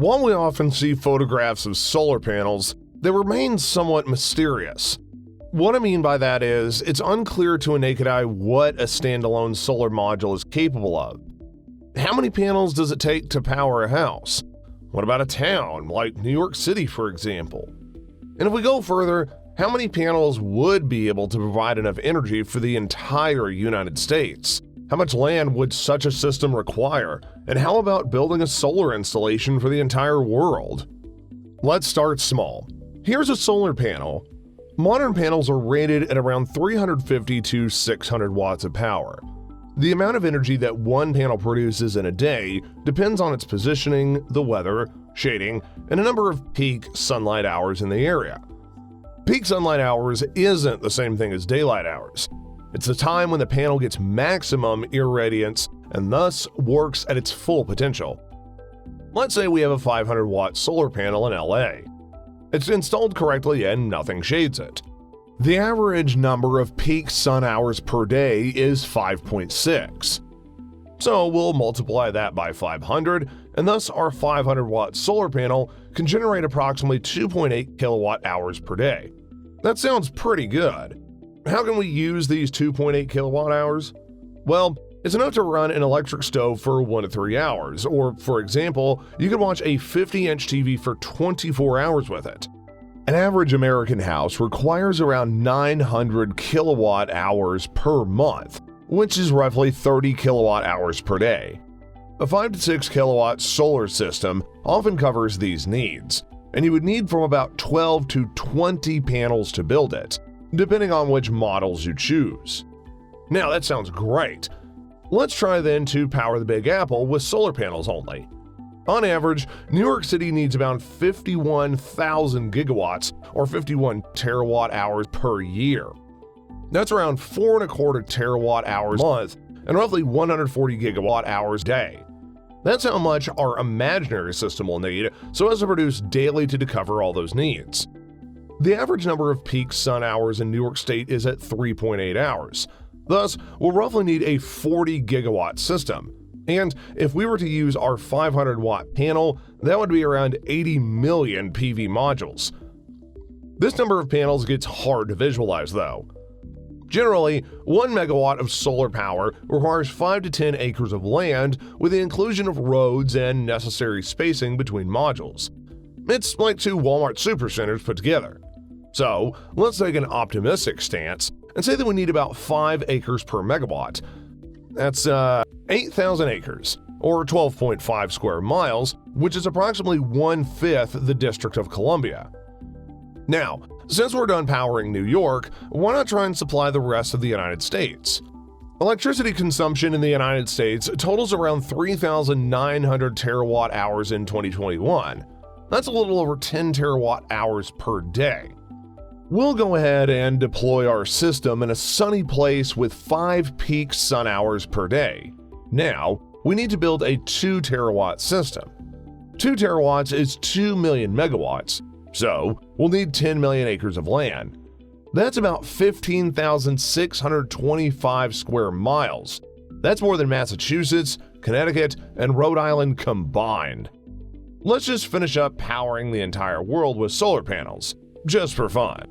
While we often see photographs of solar panels, they remain somewhat mysterious. What I mean by that is, it's unclear to a naked eye what a standalone solar module is capable of. How many panels does it take to power a house? What about a town, like New York City, for example? And if we go further, how many panels would be able to provide enough energy for the entire United States? How much land would such a system require? And how about building a solar installation for the entire world? Let's start small. Here's a solar panel. Modern panels are rated at around 350 to 600 watts of power. The amount of energy that one panel produces in a day depends on its positioning, the weather, shading, and a number of peak sunlight hours in the area. Peak sunlight hours isn't the same thing as daylight hours. It's the time when the panel gets maximum irradiance and thus works at its full potential. Let's say we have a 500-watt solar panel in LA. It's installed correctly and nothing shades it. The average number of peak sun hours per day is 5.6. So we'll multiply that by 500, and thus our 500-watt solar panel can generate approximately 2.8 kilowatt hours per day. That sounds pretty good. How can we use these 2.8 kilowatt hours? Well, it's enough to run an electric stove for 1 to 3 hours, or for example, you could watch a 50-inch TV for 24 hours with it. An average American house requires around 900 kilowatt hours per month, which is roughly 30 kilowatt hours per day. A 5 to 6 kilowatt solar system often covers these needs, and you would need from about 12 to 20 panels to build it, depending on which models you choose. Now that sounds great. Let's try then to power the Big Apple with solar panels only. On average, New York City needs about 51,000 gigawatts or 51 terawatt hours per year. That's around 4.25 terawatt hours a month and roughly 140 gigawatt hours a day. That's how much our imaginary system will need so as to produce daily to cover all those needs. The average number of peak sun hours in New York State is at 3.8 hours. Thus, we'll roughly need a 40 gigawatt system. And if we were to use our 500-watt panel, that would be around 80 million PV modules. This number of panels gets hard to visualize though. Generally, 1 megawatt of solar power requires 5 to 10 acres of land with the inclusion of roads and necessary spacing between modules. It's like 2 Walmart supercenters put together. So, let's take an optimistic stance and say that we need about 5 acres per megawatt. That's 8,000 acres, or 12.5 square miles, which is approximately 1/5 the District of Columbia. Now, since we're done powering New York, why not try and supply the rest of the United States? Electricity consumption in the United States totals around 3,900 terawatt hours in 2021. That's a little over 10 terawatt hours per day. We'll go ahead and deploy our system in a sunny place with 5 peak sun hours per day. Now, we need to build a 2 terawatt system. 2 terawatts is 2 million megawatts, so we'll need 10 million acres of land. That's about 15,625 square miles. That's more than Massachusetts, Connecticut, and Rhode Island combined. Let's just finish up powering the entire world with solar panels, just for fun.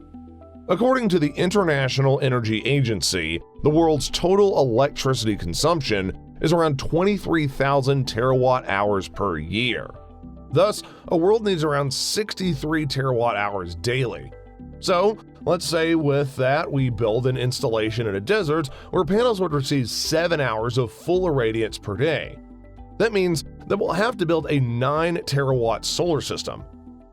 According to the International Energy Agency, the world's total electricity consumption is around 23,000 terawatt hours per year. Thus, a world needs around 63 terawatt hours daily. So, let's say with that we build an installation in a desert where panels would receive 7 hours of full irradiance per day. That means that we'll have to build a 9 terawatt solar system.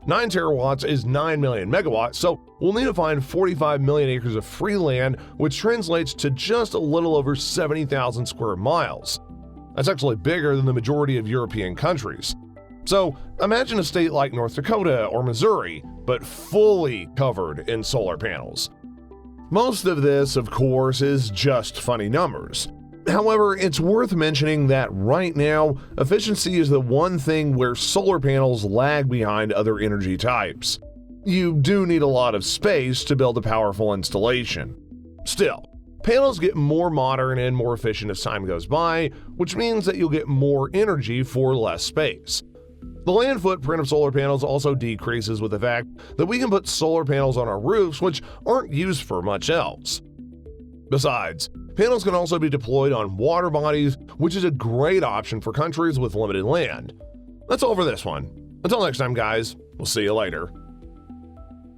9 terawatts is 9 million megawatts, so we'll need to find 45 million acres of free land, which translates to just a little over 70,000 square miles. That's actually bigger than the majority of European countries. So imagine a state like North Dakota or Missouri, but fully covered in solar panels. Most of this, of course, is just funny numbers. However, it's worth mentioning that right now, efficiency is the one thing where solar panels lag behind other energy types. You do need a lot of space to build a powerful installation. Still, panels get more modern and more efficient as time goes by, which means that you'll get more energy for less space. The land footprint of solar panels also decreases with the fact that we can put solar panels on our roofs which aren't used for much else. Besides, panels can also be deployed on water bodies, which is a great option for countries with limited land. That's all for this one. Until next time, guys, we'll see you later.